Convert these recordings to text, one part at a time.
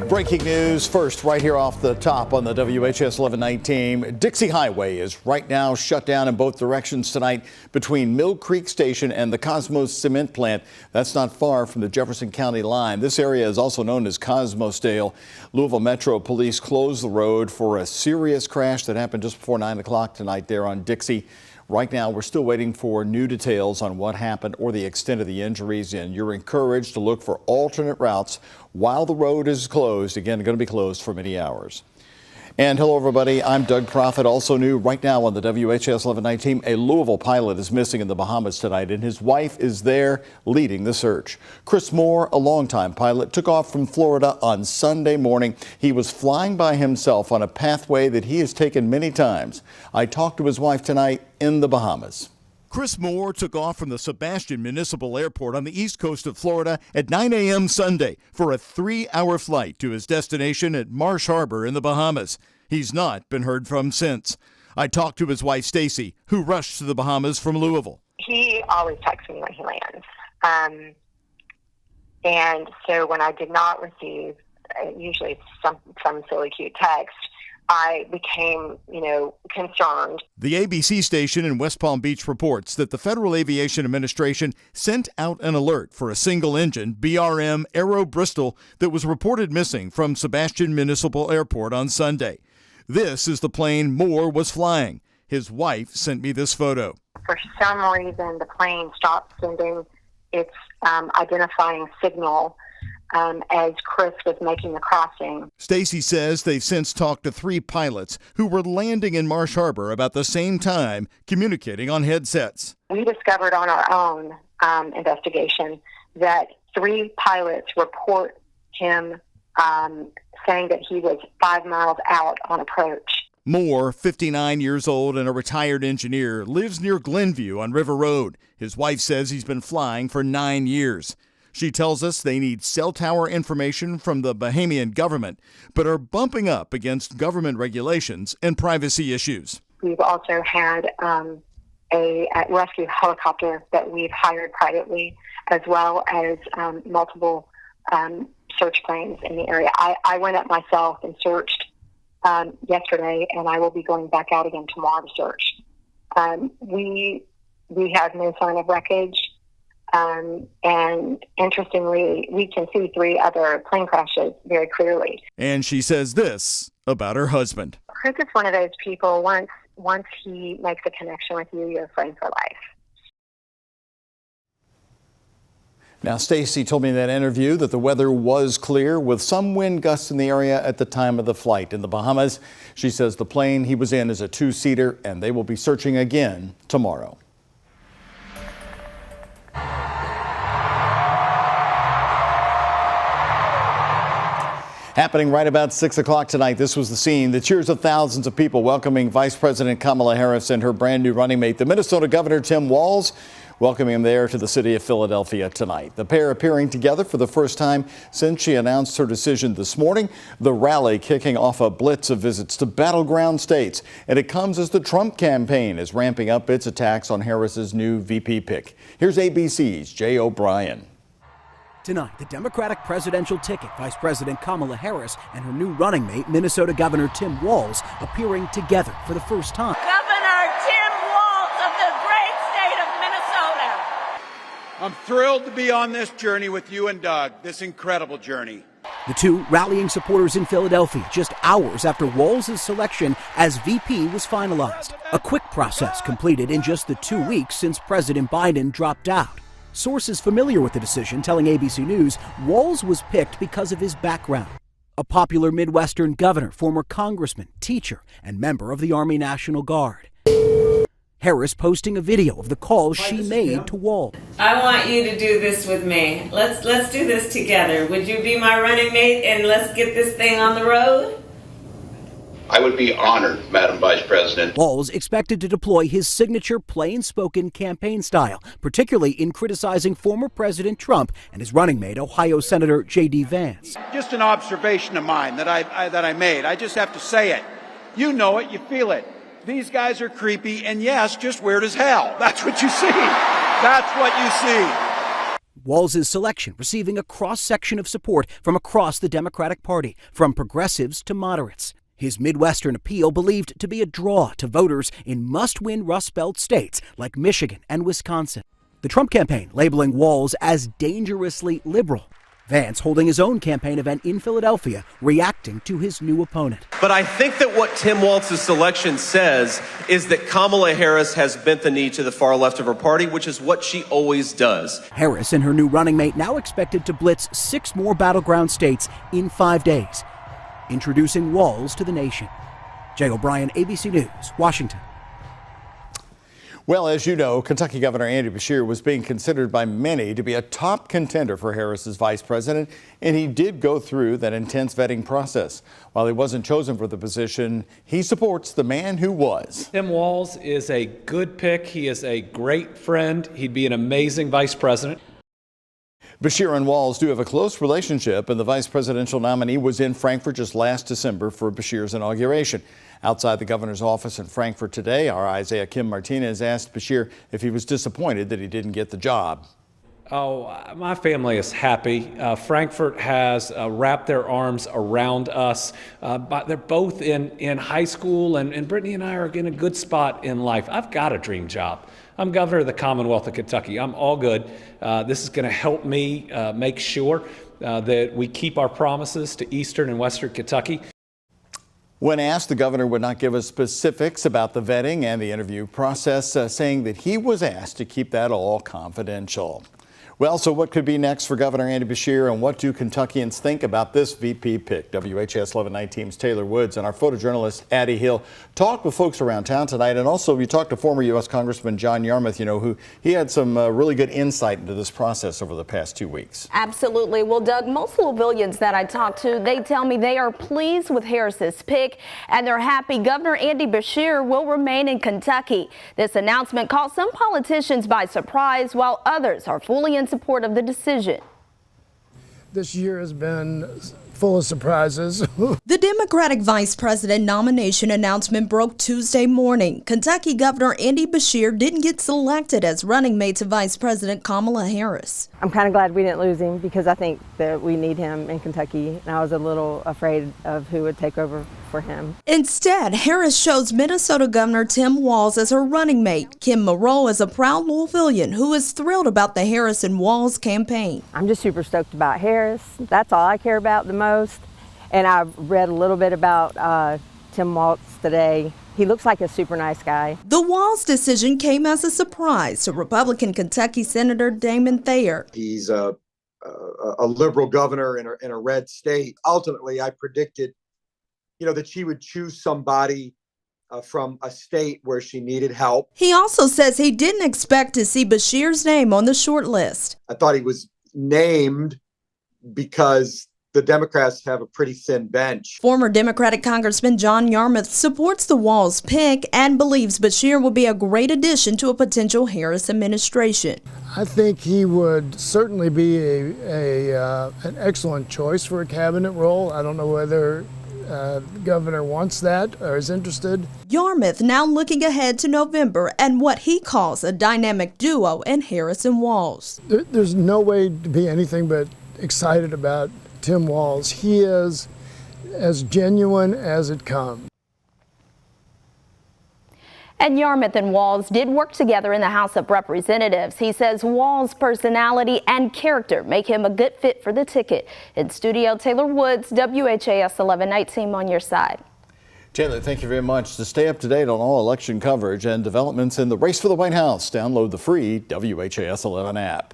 Breaking news first, right here off the top on the WHAS11 team. Dixie Highway is right now shut down in both directions tonight between Mill Creek Station and the Cosmos Cement Plant. That's not far from the Jefferson County line. This area is also known as Cosmosdale. Louisville Metro Police closed the road for a serious crash that happened just before 9 o'clock tonight there on Dixie. Right now, we're still waiting for new details on what happened or the extent of the injuries, and you're encouraged to look for alternate routes while the road is closed. Again, going to be closed for many hours. And hello, everybody. I'm Doug Proffitt. Also new right now on the WHAS11 team, a Louisville pilot is missing in the Bahamas tonight, and his wife is there leading the search. Chris Moore, a longtime pilot, took off from Florida on Sunday morning. He was flying by himself on a pathway that he has taken many times. I talked to his wife tonight in the Bahamas. Chris Moore took off from the Sebastian Municipal Airport on the east coast of Florida at 9 a.m. Sunday for a 3-hour flight to his destination at Marsh Harbor in the Bahamas. He's not been heard from since. I talked to his wife, Stacy, who rushed to the Bahamas from Louisville. He always texts me when he lands. And so when I did not receive, usually some silly cute text, I became, concerned. The ABC station in West Palm Beach reports that the Federal Aviation Administration sent out an alert for a single-engine BRM Aero Bristol that was reported missing from Sebastian Municipal Airport on Sunday. This is the plane Moore was flying. His wife sent me this photo. For some reason, the plane stopped sending its identifying signal as Chris was making the crossing. Stacy says they've since talked to 3 pilots who were landing in Marsh Harbor about the same time, communicating on headsets. We discovered on our own investigation that 3 pilots report him saying that he was 5 miles out on approach. Moore, 59 years old and a retired engineer, lives near Glenview on River Road. His wife says he's been flying for 9 years. She tells us they need cell tower information from the Bahamian government, but are bumping up against government regulations and privacy issues. We've also had a rescue helicopter that we've hired privately, as well as multiple search planes in the area. I went up myself and searched yesterday, and I will be going back out again tomorrow to search. We have no sign of wreckage. And interestingly, we can see 3 other plane crashes very clearly. And she says this about her husband. Chris is one of those people, once he makes a connection with you, you're a friend for life. Now, Stacy told me in that interview that the weather was clear with some wind gusts in the area at the time of the flight in the Bahamas. She says the plane he was in is a 2-seater, and they will be searching again tomorrow. Happening right about 6 o'clock tonight, this was the scene. The cheers of thousands of people welcoming Vice President Kamala Harris and her brand new running mate, the Minnesota Governor Tim Walz, welcoming him there to the city of Philadelphia tonight. The pair appearing together for the first time since she announced her decision this morning. The rally kicking off a blitz of visits to battleground states. And it comes as the Trump campaign is ramping up its attacks on Harris's new VP pick. Here's ABC's Jay O'Brien. Tonight, the Democratic presidential ticket, Vice President Kamala Harris and her new running mate, Minnesota Governor Tim Walz, appearing together for the first time. Governor Tim Walz of the great state of Minnesota. I'm thrilled to be on this journey with you and Doug, this incredible journey. The two rallying supporters in Philadelphia just hours after Walz's selection as VP was finalized. A quick process completed in just the 2 weeks since President Biden dropped out. Sources familiar with the decision telling ABC News Walz was picked because of his background. A popular Midwestern governor, former congressman, teacher, and member of the Army National Guard. Harris posting a video of the calls she made to Walz. I want you to do this with me. Let's do this together. Would you be my running mate and let's get this thing on the road? I would be honored, Madam Vice President. Walz expected to deploy his signature plain-spoken campaign style, particularly in criticizing former President Trump and his running mate, Ohio Senator J.D. Vance. Just an observation of mine that I made. I just have to say it. You know it, you feel it. These guys are creepy and, yes, just weird as hell. That's what you see. That's what you see. Walz's selection receiving a cross-section of support from across the Democratic Party, from progressives to moderates. His Midwestern appeal believed to be a draw to voters in must-win Rust Belt states like Michigan and Wisconsin. The Trump campaign labeling Walz as dangerously liberal. Vance holding his own campaign event in Philadelphia, reacting to his new opponent. But I think that what Tim Walz's selection says is that Kamala Harris has bent the knee to the far left of her party, which is what she always does. Harris and her new running mate now expected to blitz 6 more battleground states in 5 days, introducing Walz to the nation. Jay O'Brien, ABC News, Washington. Well, as you know, Kentucky Governor Andy Beshear was being considered by many to be a top contender for Harris's vice president, and he did go through that intense vetting process. While he wasn't chosen for the position, he supports the man who was. Tim Walz is a good pick. He is a great friend. He'd be an amazing vice president. Beshear and Walz do have a close relationship, and the vice presidential nominee was in Frankfort just last December for Beshear's inauguration. Outside the governor's office in Frankfort today, our Isaiah Kim Martinez asked Beshear if he was disappointed that he didn't get the job. Oh, my family is happy. Frankfort has wrapped their arms around us. But they're both in high school, and Brittany and I are in a good spot in life. I've got a dream job. I'm governor of the Commonwealth of Kentucky. I'm all good. This is going to help me make sure that we keep our promises to Eastern and Western Kentucky. When asked, the governor would not give us specifics about the vetting and the interview process, saying that he was asked to keep that all confidential. Well, so what could be next for Governor Andy Beshear, and what do Kentuckians think about this VP pick? WHAS11 Night Team's Taylor Woods and our photojournalist Addie Hill talked with folks around town tonight, and also we talked to former U.S. Congressman John Yarmuth, who he had some really good insight into this process over the past 2 weeks. Absolutely. Well, Doug, most Louisvillians that I talked to, they tell me they are pleased with Harris's pick, and they're happy Governor Andy Beshear will remain in Kentucky. This announcement caught some politicians by surprise, while others are fully in support of the decision. This year has been full of surprises. The Democratic vice president nomination announcement broke Tuesday morning. Kentucky Governor Andy Beshear didn't get selected as running mate to Vice President Kamala Harris. I'm kind of glad we didn't lose him, because I think that we need him in Kentucky, and I was a little afraid of who would take over for him. Instead, Harris chose Minnesota Governor Tim Walz as her running mate. Kim Moreau is a proud Louisvillian who is thrilled about the Harris and Walz campaign. I'm just super stoked about Harris. That's all I care about the most. And I've read a little bit about Tim Walz today. He looks like a super nice guy. The Walz decision came as a surprise to Republican Kentucky Senator Damon Thayer. He's a liberal governor in a red state. Ultimately, I predicted, that she would choose somebody from a state where she needed help. He also says he didn't expect to see Beshear's name on the short list. I thought he was named because the Democrats have a pretty thin bench. Former Democratic Congressman John Yarmuth supports the Walz pick and believes Beshear will be a great addition to a potential Harris administration. I think he would certainly be an excellent choice for a cabinet role. I don't know whether the governor wants that or is interested. Yarmuth now looking ahead to November and what he calls a dynamic duo in Harris and Walz. There's no way to be anything but excited about Tim Walz. He is as genuine as it comes. And Yarmuth and Walz did work together in the House of Representatives. He says Walz's personality and character make him a good fit for the ticket. In studio, Taylor Woods, WHAS 11 Night Team on your side. Taylor, thank you very much. To stay up to date on all election coverage and developments in the race for the White House, download the free WHAS 11 app.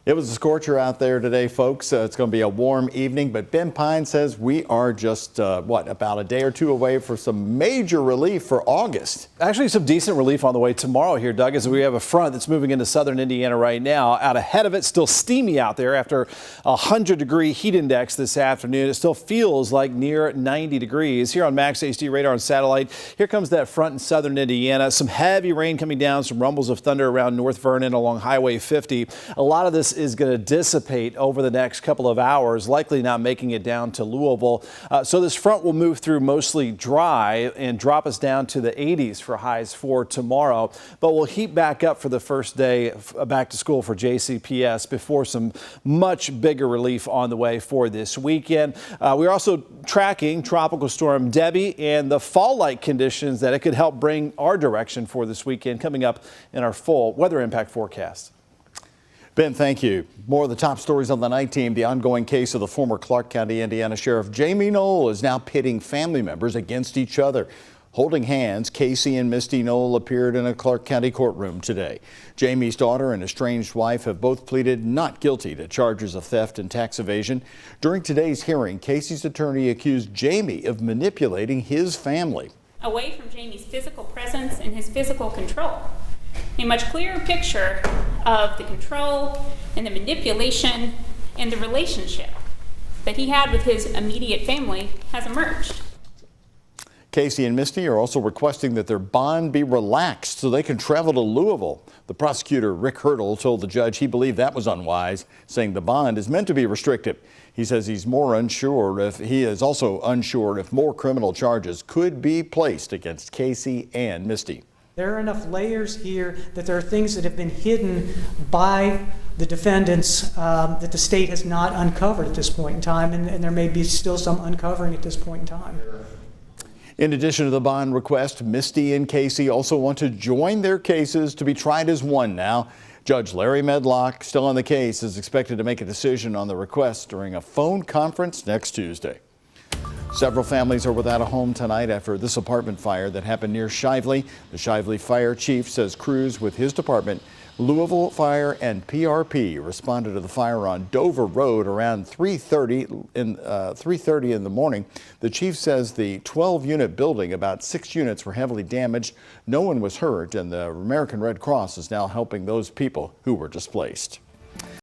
It was a scorcher out there today, folks. It's going to be a warm evening, but Ben Pine says we are just, about a day or two away for some major relief for August. Actually, some decent relief on the way tomorrow here, Doug, as we have a front that's moving into southern Indiana right now. Out ahead of it, still steamy out there after a 100-degree heat index this afternoon. It still feels like near 90 degrees. Here on Max HD radar and satellite, here comes that front in southern Indiana. Some heavy rain coming down, some rumbles of thunder around North Vernon along Highway 50. A lot of this is going to dissipate over the next couple of hours, likely not making it down to Louisville. So this front will move through mostly dry and drop us down to the 80s for highs for tomorrow. But we'll heat back up for the first day back to school for JCPS before some much bigger relief on the way for this weekend. We're also tracking Tropical Storm Debbie and the fall-like conditions that it could help bring our direction for this weekend, coming up in our full weather impact forecast. Ben, thank you. More of the top stories on the night team. The ongoing case of the former Clark County, Indiana Sheriff Jamie Knoll is now pitting family members against each other. Holding hands, Casey and Misty Knoll appeared in a Clark County courtroom today. Jamie's daughter and estranged wife have both pleaded not guilty to charges of theft and tax evasion. During today's hearing, Casey's attorney accused Jamie of manipulating his family. Away from Jamie's physical presence and his physical control, a much clearer picture of the control and the manipulation and the relationship that he had with his immediate family has emerged. Casey and Misty are also requesting that their bond be relaxed so they can travel to Louisville. The prosecutor, Rick Hurdle, told the judge he believed that was unwise, saying the bond is meant to be restricted. He says he is also unsure if more criminal charges could be placed against Casey and Misty. There are enough layers here that there are things that have been hidden by the defendants that the state has not uncovered at this point in time, and there may be still some uncovering at this point in time. In addition to the bond request, Misty and Casey also want to join their cases to be tried as one now. Judge Larry Medlock, still on the case, is expected to make a decision on the request during a phone conference next Tuesday. Several families are without a home tonight after this apartment fire that happened near Shively. The Shively fire chief says crews with his department, Louisville Fire and PRP responded to the fire on Dover Road around 3:30 in the morning. The chief says the 12-unit building, about 6 units were heavily damaged. No one was hurt, and the American Red Cross is now helping those people who were displaced.